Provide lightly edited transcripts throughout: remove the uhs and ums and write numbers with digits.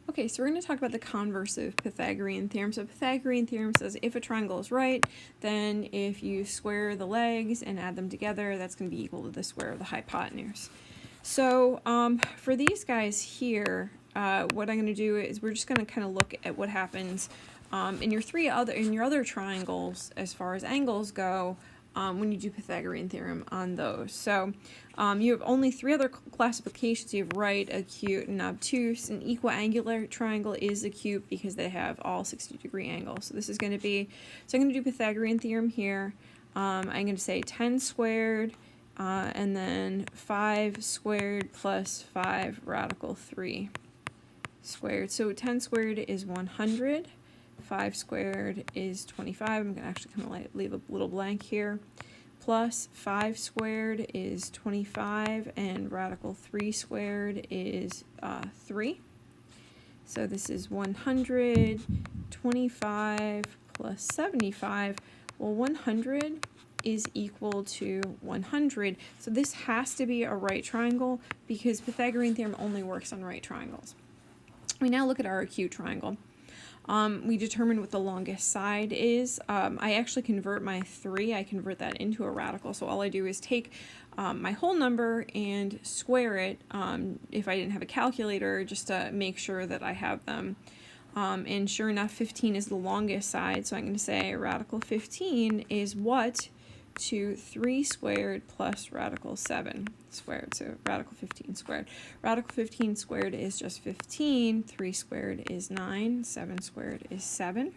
Okay, so we're going to talk about the converse of Pythagorean theorem. So Pythagorean theorem says if a triangle is right, then if you square the legs and add them together, that's going to be equal to the square of the hypotenuse. So for these guys here, what I'm going to do is we're just going to kind of look at what happens in your other triangles as far as angles go when you do Pythagorean theorem on those. So you have only three other classifications. You have right, acute, and obtuse. An equiangular triangle is acute because they have all 60-degree angles. So this is going to be, so I'm going to do Pythagorean theorem here. I'm going to say 10 squared, and then 5 squared plus 5 radical 3 squared. So 10 squared is 100. 5 squared is 25. I'm going to actually kind of leave a little blank here. Plus 5 squared is 25, and radical 3 squared is 3. So this is 100, 25 plus 75. Well, 100 is equal to 100. So this has to be a right triangle because Pythagorean theorem only works on right triangles. We now look at our acute triangle. We determine what the longest side is. I actually convert my 3, I convert that into a radical. So all I do is take my whole number and square it if I didn't have a calculator, just to make sure that I have them. And sure enough, 15 is the longest side. So I'm going to say radical 15 is what to 3 squared plus radical 7 squared. So radical 15 squared. Radical 15 squared is just 15. 3 squared is 9. 7 squared is 7.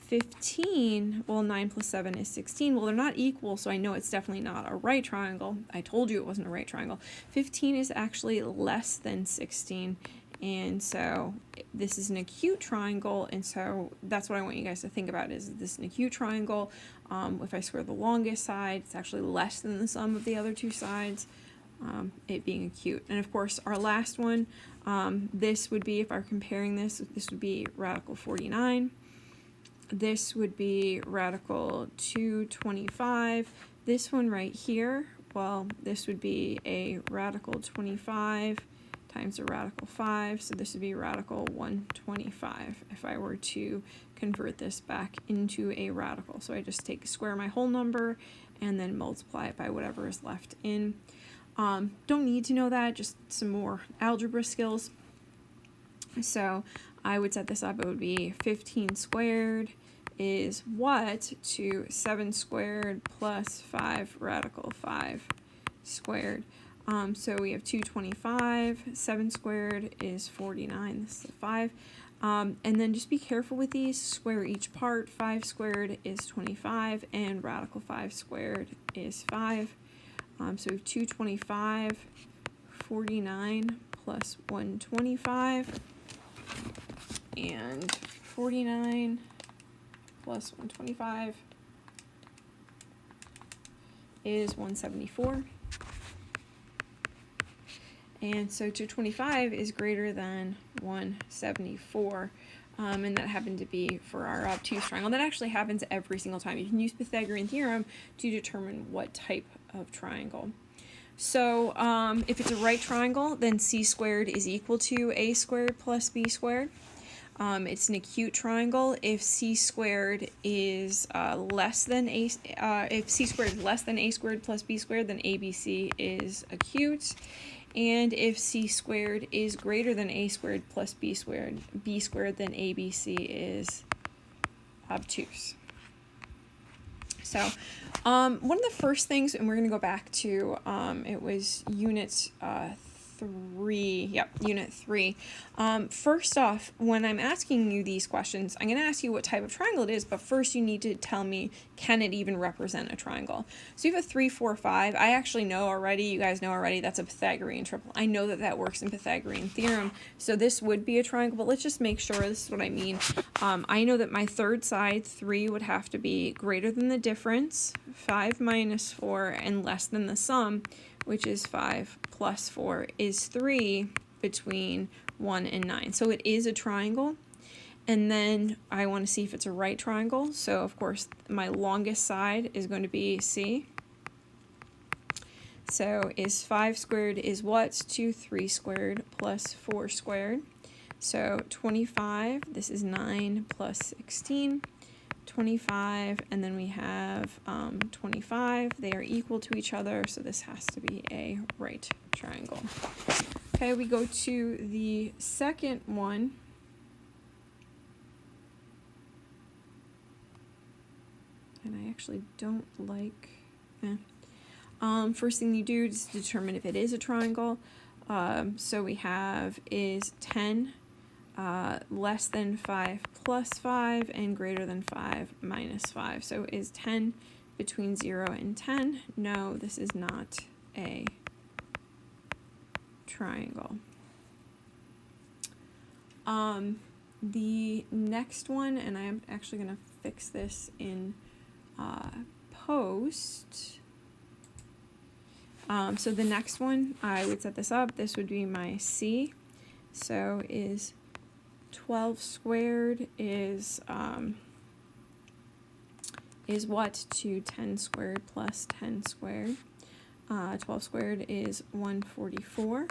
15, well, 9 plus 7 is 16. Well, they're not equal, so I know it's definitely not a right triangle. I told you it wasn't a right triangle. 15 is actually less than 16. And so this is an acute triangle, and so that's what I want you guys to think about. Is this an acute triangle? If I square the longest side, it's actually less than the sum of the other two sides, it being acute. And of course, our last one, this would be, if I'm comparing this would be radical 49. This would be radical 225. This one right here, well, this would be a radical 25 times a radical 5, so this would be radical 125 if I were to convert this back into a radical. So I just square my whole number and then multiply it by whatever is left in. Don't need to know that, just some more algebra skills. So I would set this up, it would be 15 squared is what to 7 squared plus 5 radical 5 squared. So we have 225, 7 squared is 49, this is a 5. And then just be careful with these, square each part. 5 squared is 25, and radical 5 squared is 5. So we have 225, 49 plus 125, and 49 plus 125 is 174. And so 225 is greater than 174, and that happened to be for our obtuse triangle. That actually happens every single time. You can use Pythagorean theorem to determine what type of triangle. So if it's a right triangle, then c squared is equal to a squared plus b squared. It's an acute triangle if c squared is less than a squared plus b squared, then ABC is acute. And if c squared is greater than a squared plus b squared, then ABC is obtuse. So one of the first things, and we're going to go back to, it was unit 3. Yep, unit 3. First off, when I'm asking you these questions, I'm going to ask you what type of triangle it is, but first you need to tell me, can it even represent a triangle? So you have a 3, 4, 5. I actually know already, you guys know already, that's a Pythagorean triple. I know that that works in Pythagorean theorem, so this would be a triangle, but let's just make sure, this is what I mean. I know that my third side, 3, would have to be greater than the difference, 5 minus 4, and less than the sum, which is 5 plus 4 is 3, between 1 and 9. So it is a triangle. And then I want to see if it's a right triangle. So of course my longest side is going to be C. So is 5 squared is what to 3 squared plus 4 squared. So 25, this is 9 plus 16, 25, and then we have 25. They are equal to each other, so this has to be a right triangle. Okay, we go to the second one. And I actually don't like, first thing you do is determine if it is a triangle. So we have is 10 less than 5 plus 5 and greater than 5 minus 5. So is 10 between 0 and 10? No, this is not a triangle. The next one, and I'm actually going to fix this in post. So the next one, I would set this up. This would be my C. So is 12 squared is what to 10 squared plus 10 squared? 12 squared is 144.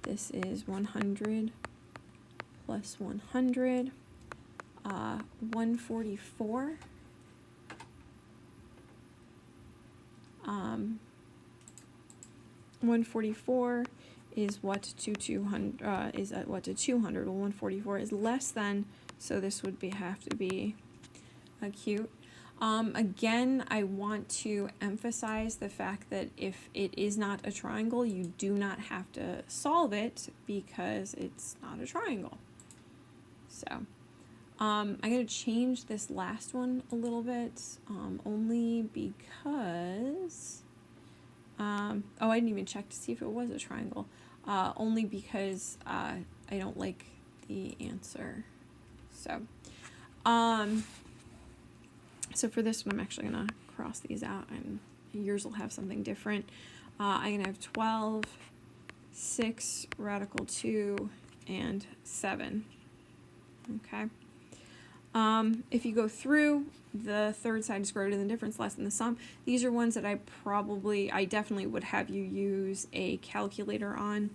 This is 100 plus 100. 144. 144 is what to 200, is at what to 200. Well, 144 is less than, so this would have to be acute. Again, I want to emphasize the fact that if it is not a triangle, you do not have to solve it because it's not a triangle. So I'm going to change this last one a little bit, only because, oh, I didn't even check to see if it was a triangle, only because I don't like the answer. So, so for this one, I'm actually going to cross these out, and yours will have something different. I'm going to have 12, 6, radical 2, and 7. Okay. If you go through, the third side is greater than the difference, less than the sum. These are ones that I definitely would have you use a calculator on,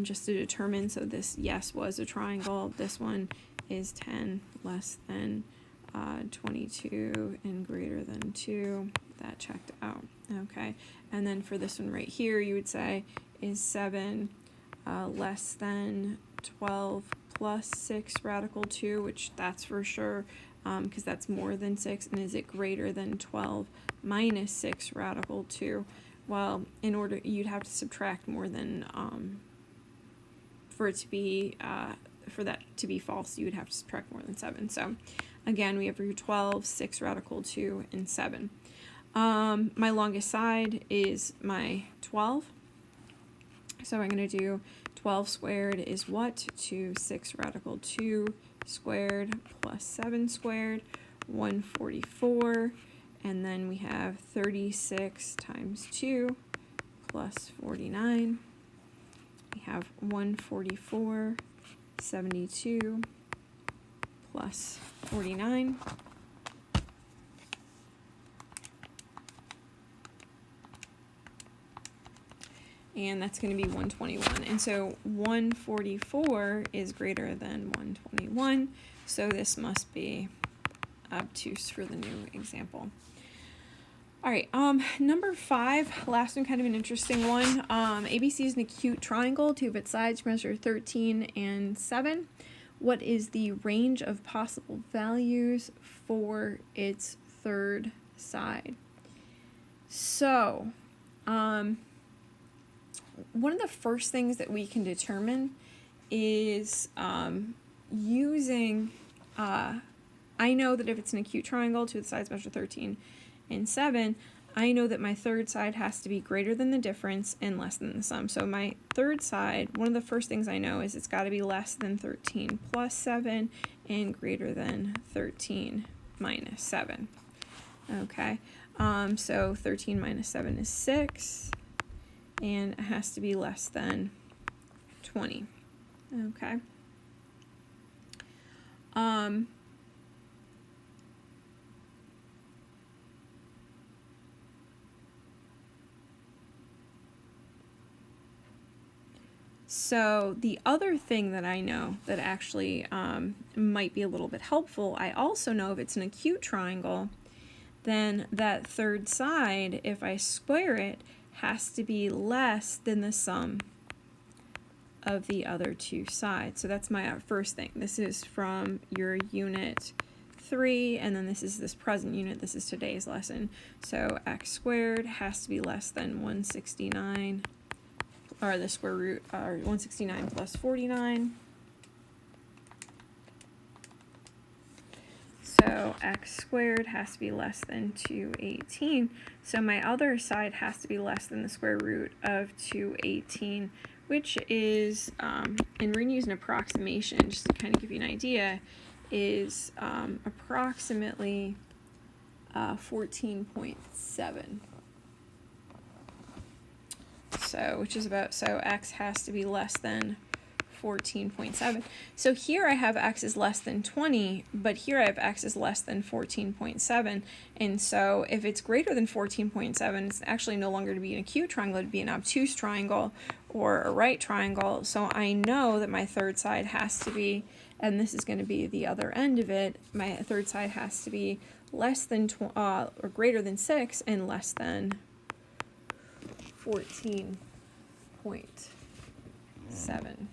just to determine. So this, yes, was a triangle. This one is 10 less than 22 and greater than 2. That checked out. Okay. And then for this one right here, you would say is 7 less than 12 plus 6 radical 2, which that's for sure, because that's more than 6. And is it greater than 12 minus 6 radical 2? Well, in order, you'd have to subtract more than, for it to be, for that to be false, you would have to subtract more than 7. So again, we have your 12, 6 radical 2, and 7. My longest side is my 12. So I'm going to do 12 squared is what to 6 radical 2 squared plus 7 squared, 144, and then we have 36 times 2 plus 49. We have 144, 72 plus 49. And that's going to be 121. And so 144 is greater than 121. So this must be obtuse for the new example. All right, number 5, last one, kind of an interesting one. ABC is an acute triangle. Two of its sides measure 13 and 7. What is the range of possible values for its third side? So, one of the first things that we can determine is using, I know that if it's an acute triangle, two of the sides measure 13 and 7, I know that my third side has to be greater than the difference and less than the sum. So my third side, one of the first things I know is it's got to be less than 13 plus 7 and greater than 13 minus 7. Okay, so 13 minus 7 is 6. And it has to be less than 20. Okay. So the other thing that I know that actually might be a little bit helpful, I also know if it's an acute triangle, then that third side, if I square it, has to be less than the sum of the other two sides. So that's my first thing. This is from your unit 3, and then this is this present unit. This is today's lesson. So x squared has to be less than 169, or the square root, or 169 plus 49. So x squared has to be less than 218. So my other side has to be less than the square root of 218, which is, and we're going to use an approximation just to kind of give you an idea, is approximately 14.7. So, which is about, so x has to be less than 14.7. So here I have x is less than 20, but here I have x is less than 14.7. And so if it's greater than 14.7, it's actually no longer to be an acute triangle, it'd be an obtuse triangle or a right triangle. So I know that my third side has to be, and this is going to be the other end of it, my third side has to be less than, or greater than 6 and less than 14.7.